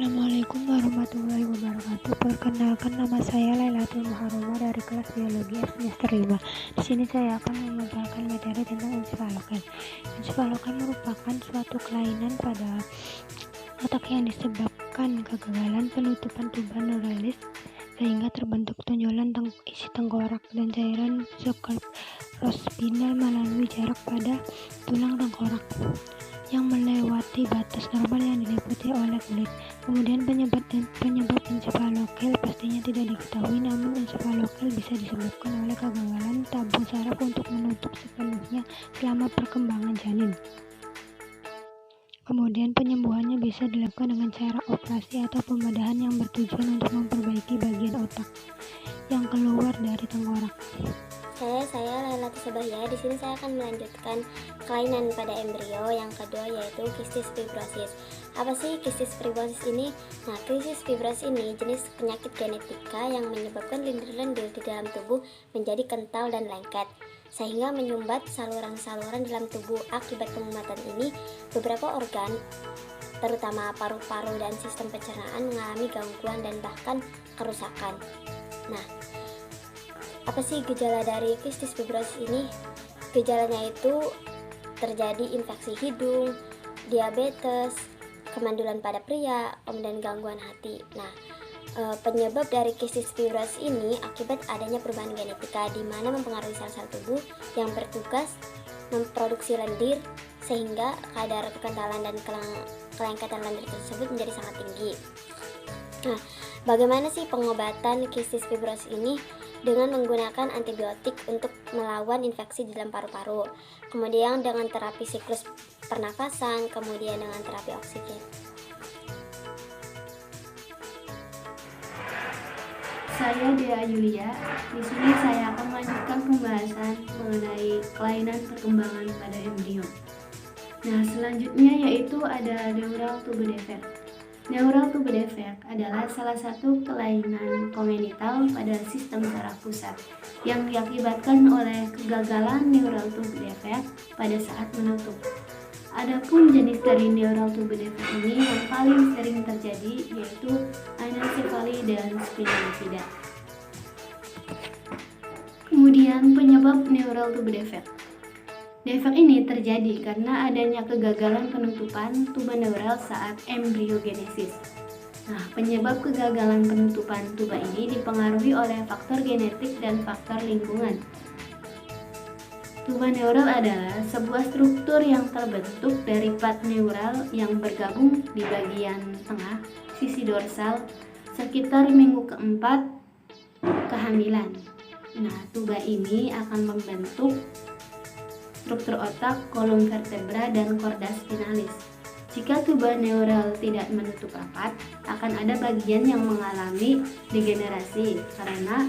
Assalamualaikum warahmatullahi wabarakatuh. Perkenalkan, nama saya Lailatul Muharrama dari kelas Biologi semester 5. Di sini saya akan memaparkan materi tentang ensefalokel. Ensefalokel merupakan suatu kelainan pada otak yang disebabkan kegagalan penutupan tuba neuralis sehingga terbentuk tonjolan isi tengkorak dan cairan cerebrospinal melalui jarak pada tulang tengkorak yang melewati batas normal yang diliputi oleh kulit. Kemudian penyebab ensefalokel pastinya tidak diketahui, namun ensefalokel bisa disebabkan oleh kegagalan tabung saraf untuk menutup sepenuhnya selama perkembangan janin. Kemudian penyembuhannya bisa dilakukan dengan cara operasi atau pembedahan yang bertujuan untuk memperbaiki bagian otak yang keluar dari tengkorak. Saya Lailatul Subahya. Di sini saya akan melanjutkan kelainan pada embrio yang kedua, yaitu kistis fibrosis. Apa sih kistis fibrosis ini? Nah, kistis fibrosis ini jenis penyakit genetika yang menyebabkan lendir-lendir di dalam tubuh menjadi kental dan lengket, sehingga menyumbat saluran-saluran dalam tubuh. Akibat kemumbatan ini, beberapa organ, terutama paru-paru dan sistem pencernaan, mengalami gangguan dan bahkan kerusakan. Nah, apa sih gejala dari kistis fibrosis ini? Gejalanya itu terjadi infeksi hidung, diabetes, kemandulan pada pria, kemudian gangguan hati. Nah, penyebab dari kistis fibrosis ini akibat adanya perubahan genetika di mana mempengaruhi sel-sel tubuh yang bertugas memproduksi lendir, sehingga kadar kekentalan dan kelengketan lendir tersebut menjadi sangat tinggi. Nah, bagaimana sih pengobatan kistis fibrosis ini? Dengan menggunakan antibiotik untuk melawan infeksi di dalam paru-paru, kemudian dengan terapi siklus pernafasan, kemudian dengan terapi oksigen. Saya Dea Yulia. Di sini saya akan melanjutkan pembahasan mengenai kelainan perkembangan pada embrio. Nah, selanjutnya yaitu ada neural tube defect. Neural tube defect adalah salah satu kelainan kongenital pada sistem saraf pusat yang diakibatkan oleh kegagalan neural tube defect pada saat menutup. Adapun jenis dari neural tube defect ini yang paling sering terjadi yaitu anencefali dan spina bifida. Kemudian penyebab neural tube defect. Defek ini terjadi karena adanya kegagalan penutupan tuba neural saat embriogenesis. Nah, penyebab kegagalan penutupan tuba ini dipengaruhi oleh faktor genetik dan faktor lingkungan. Tuba neural adalah sebuah struktur yang terbentuk dari plat neural yang bergabung di bagian tengah, sisi dorsal, sekitar minggu keempat kehamilan. Nah, tuba ini akan membentuk struktur otak, kolom vertebra, dan korda spinalis. Jika tuba neural tidak menutup rapat, akan ada bagian yang mengalami degenerasi karena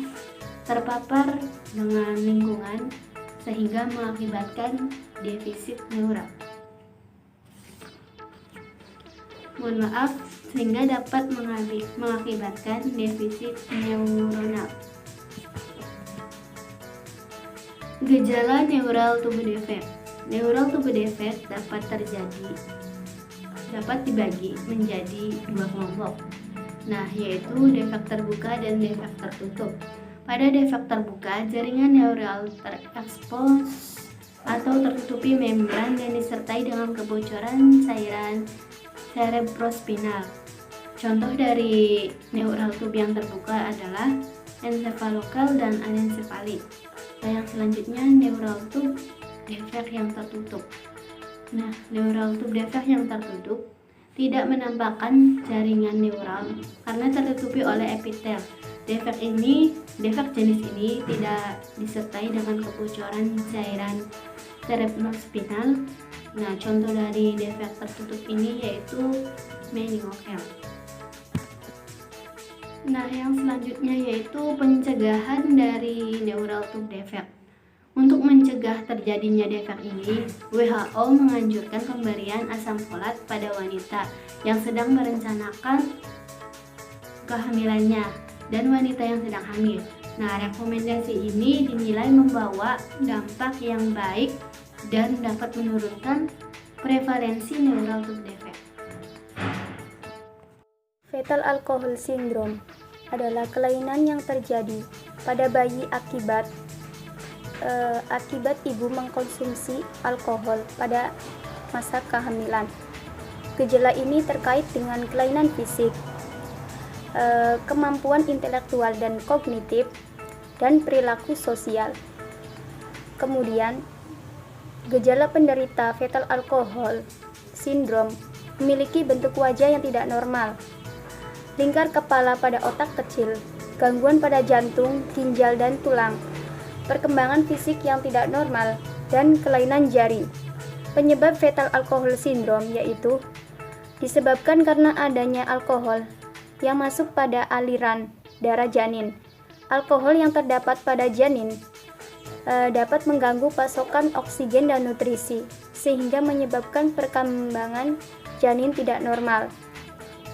terpapar dengan lingkungan sehingga mengakibatkan defisit neural. Mohon maaf, sehingga dapat mengakibatkan defisit neuronal. Gejala neural tube defect. Neural tube defect dapat dibagi menjadi dua kelompok. Nah, yaitu defek terbuka dan defek tertutup. Pada defek terbuka, jaringan neural terekspos atau tertutupi membran dan disertai dengan kebocoran cairan cerebrospinal. Contoh dari neural tube yang terbuka adalah ensefalokel dan anencefali. Nah, yang selanjutnya neural tube defect yang tertutup. Nah, neural tube defect yang tertutup tidak menampakkan jaringan neural karena tertutupi oleh epitel. Defek jenis ini tidak disertai dengan kebocoran cairan cerebrospinal. Nah, contoh dari defek tertutup ini yaitu meningokel. Nah, yang selanjutnya yaitu pencegahan dari neural tube defect. Untuk mencegah terjadinya defek ini, WHO menganjurkan pemberian asam folat pada wanita yang sedang merencanakan kehamilannya dan wanita yang sedang hamil. Nah, rekomendasi ini dinilai membawa dampak yang baik dan dapat menurunkan prevalensi neural tube defect. Fetal alcohol syndrome adalah kelainan yang terjadi pada bayi akibat ibu mengkonsumsi alkohol pada masa kehamilan. Gejala ini terkait dengan kelainan fisik, kemampuan intelektual dan kognitif, dan perilaku sosial. Kemudian, gejala penderita fetal alcohol syndrome memiliki bentuk wajah yang tidak normal, lingkar kepala pada otak kecil, gangguan pada jantung, ginjal, dan tulang, perkembangan fisik yang tidak normal, dan kelainan jari. Penyebab fetal alcohol syndrome yaitu disebabkan karena adanya alkohol yang masuk pada aliran darah janin. Alkohol yang terdapat pada janin dapat mengganggu pasokan oksigen dan nutrisi, sehingga menyebabkan perkembangan janin tidak normal.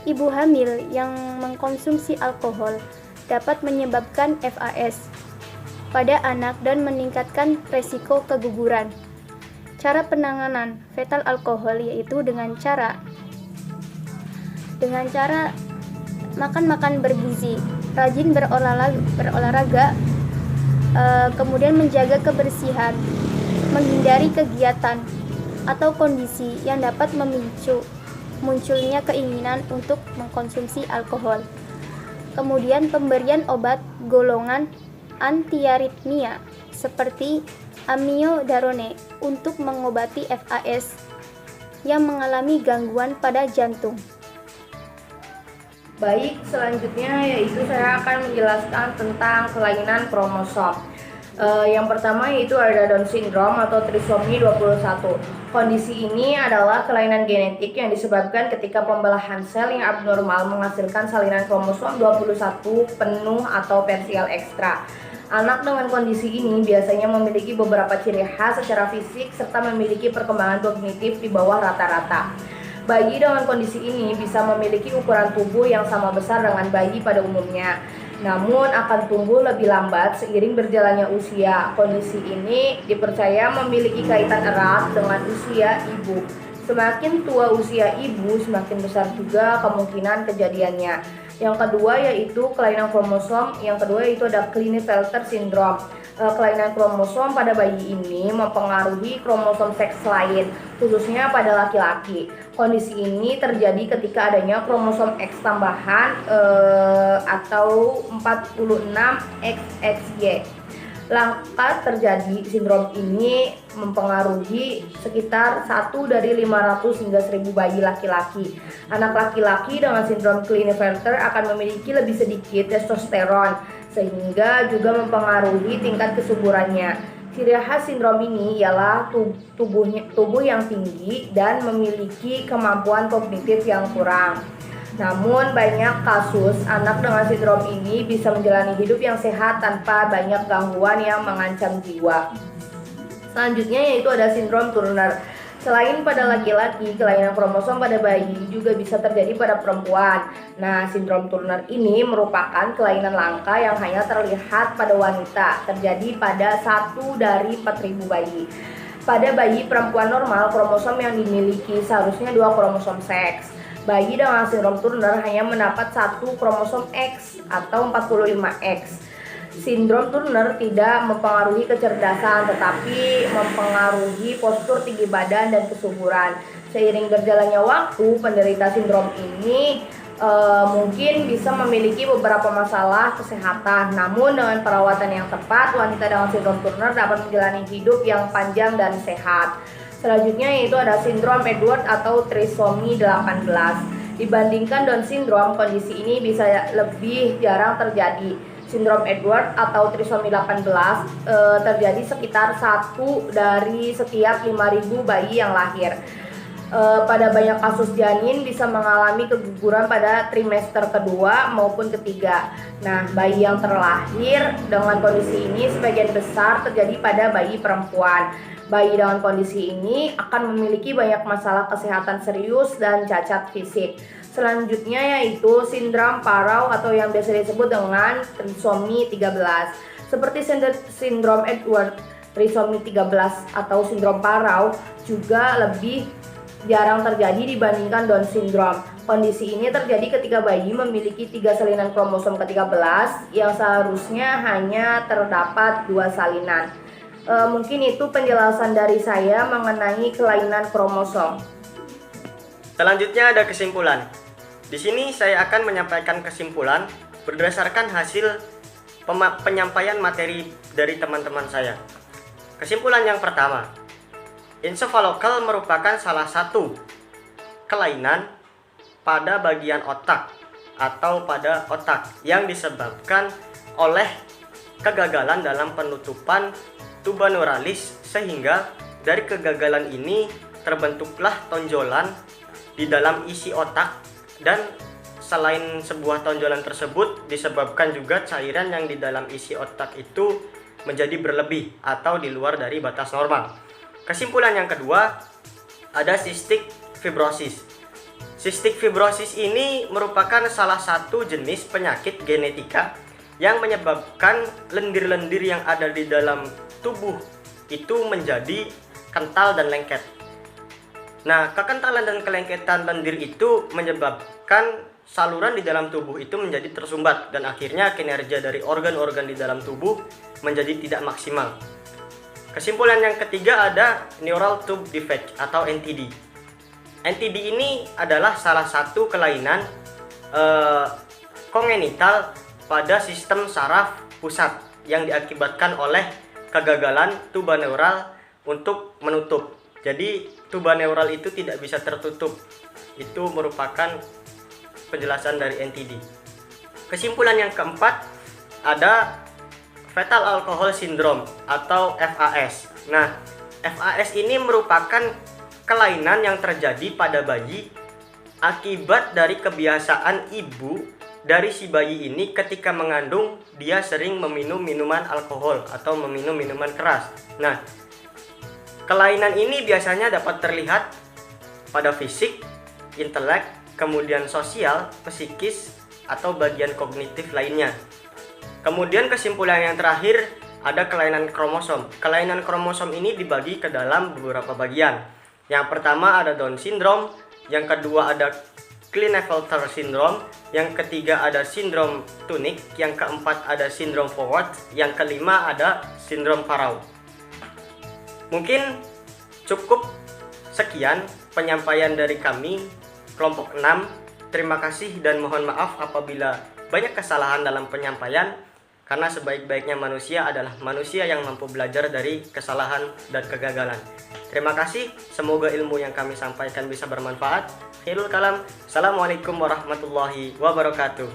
Ibu hamil yang mengkonsumsi alkohol dapat menyebabkan FAS pada anak dan meningkatkan resiko keguguran. Cara penanganan fetal alkohol yaitu dengan cara makan bergizi, rajin berolahraga, kemudian menjaga kebersihan, menghindari kegiatan atau kondisi yang dapat memicu munculnya keinginan untuk mengkonsumsi alkohol. Kemudian pemberian obat golongan antiaritmia seperti amiodarone untuk mengobati FAS yang mengalami gangguan pada jantung. Baik, selanjutnya yaitu saya akan menjelaskan tentang kelainan kromosom. Yang pertama yaitu ada Down syndrome atau trisomi 21. Kondisi ini adalah kelainan genetik yang disebabkan ketika pembelahan sel yang abnormal menghasilkan salinan kromosom 21 penuh atau parsial ekstra. Anak dengan kondisi ini biasanya memiliki beberapa ciri khas secara fisik serta memiliki perkembangan kognitif di bawah rata-rata. Bayi dengan kondisi ini bisa memiliki ukuran tubuh yang sama besar dengan bayi pada umumnya, namun akan tumbuh lebih lambat seiring berjalannya usia. Kondisi ini dipercaya memiliki kaitan erat dengan usia ibu. Semakin tua usia ibu, semakin besar juga kemungkinan kejadiannya. Yang kedua yaitu kelainan kromosom. Yang kedua yaitu ada Klinefelter syndrome. Kelainan kromosom pada bayi ini mempengaruhi kromosom seks lain, khususnya pada laki-laki. Kondisi ini terjadi ketika adanya kromosom X tambahan atau 46XXY. Langka terjadi sindrom ini mempengaruhi sekitar 1 dari 500 hingga 1000 bayi laki-laki. Anak laki-laki dengan sindrom Klinefelter akan memiliki lebih sedikit testosteron, sehingga juga mempengaruhi tingkat kesuburannya. Ciri khas sindrom ini ialah tubuh yang tinggi dan memiliki kemampuan kognitif yang kurang. Namun banyak kasus anak dengan sindrom ini bisa menjalani hidup yang sehat tanpa banyak gangguan yang mengancam jiwa. Selanjutnya yaitu ada sindrom Turner. Selain pada laki-laki, kelainan kromosom pada bayi juga bisa terjadi pada perempuan. Nah, sindrom Turner ini merupakan kelainan langka yang hanya terlihat pada wanita, terjadi pada 1 dari 4.000 bayi. Pada bayi perempuan normal, kromosom yang dimiliki seharusnya 2 kromosom seks. Bayi dengan sindrom Turner hanya mendapat 1 kromosom X atau 45X. Sindrom Turner tidak mempengaruhi kecerdasan, tetapi mempengaruhi postur tinggi badan dan kesuburan. Seiring berjalannya waktu, penderita sindrom ini mungkin bisa memiliki beberapa masalah kesehatan. Namun dengan perawatan yang tepat, wanita dengan sindrom Turner dapat menjalani hidup yang panjang dan sehat. Selanjutnya yaitu ada sindrom Edwards atau trisomi 18. Dibandingkan Down syndrome, kondisi ini bisa lebih jarang terjadi. Sindrom Edwards atau trisomi 18 terjadi sekitar 1 dari setiap 5.000 bayi yang lahir. Pada banyak kasus janin bisa mengalami keguguran pada trimester kedua maupun ketiga. Nah, bayi yang terlahir dengan kondisi ini sebagian besar terjadi pada bayi perempuan. Bayi dengan kondisi ini akan memiliki banyak masalah kesehatan serius dan cacat fisik. Selanjutnya yaitu sindrom Parau atau yang biasa disebut dengan trisomi 13. Seperti sindrom Edwards, trisomi 13 atau sindrom Parau juga lebih jarang terjadi dibandingkan Down syndrome. Kondisi ini terjadi ketika bayi memiliki 3 salinan kromosom ke-13 yang seharusnya hanya terdapat 2 salinan. Mungkin itu penjelasan dari saya mengenai kelainan kromosom. Selanjutnya ada kesimpulan. Di sini saya akan menyampaikan kesimpulan berdasarkan hasil penyampaian materi dari teman-teman saya. Kesimpulan yang pertama, encephalocele merupakan salah satu kelainan pada bagian otak atau pada otak yang disebabkan oleh kegagalan dalam penutupan tuba neuralis, sehingga dari kegagalan ini terbentuklah tonjolan di dalam isi otak, dan selain sebuah tonjolan tersebut disebabkan juga cairan yang di dalam isi otak itu menjadi berlebih atau di luar dari batas normal. Kesimpulan yang kedua, ada cystic fibrosis. Cystic fibrosis ini merupakan salah satu jenis penyakit genetika yang menyebabkan lendir-lendir yang ada di dalam tubuh itu menjadi kental dan lengket. Nah, kekentalan dan kelengketan lendir itu menyebabkan saluran di dalam tubuh itu menjadi tersumbat, dan akhirnya kinerja dari organ-organ di dalam tubuh menjadi tidak maksimal. Kesimpulan yang ketiga ada neural tube defect atau NTD. NTD ini adalah salah satu kelainan kongenital pada sistem saraf pusat yang diakibatkan oleh kegagalan tuba neural untuk menutup. Jadi tuba neural itu tidak bisa tertutup. Itu merupakan penjelasan dari NTD. Kesimpulan yang keempat ada fetal alcohol syndrome atau FAS. Nah, FAS ini merupakan kelainan yang terjadi pada bayi akibat dari kebiasaan ibu dari si bayi ini ketika mengandung, dia sering meminum minuman alkohol atau meminum minuman keras. Nah, kelainan ini biasanya dapat terlihat pada fisik, intelek, kemudian sosial, psikis, atau bagian kognitif lainnya. Kemudian kesimpulan yang terakhir ada kelainan kromosom. Kelainan kromosom ini dibagi ke dalam beberapa bagian. Yang pertama ada Down syndrome, yang kedua ada Klinefelter syndrome, yang ketiga ada sindrom Tunick, yang keempat ada sindrom Forward, yang kelima ada sindrom Farrow. Mungkin cukup sekian penyampaian dari kami kelompok 6. Terima kasih dan mohon maaf apabila banyak kesalahan dalam penyampaian, karena sebaik-baiknya manusia adalah manusia yang mampu belajar dari kesalahan dan kegagalan. Terima kasih, semoga ilmu yang kami sampaikan bisa bermanfaat. Khairul kalam. Assalamualaikum warahmatullahi wabarakatuh.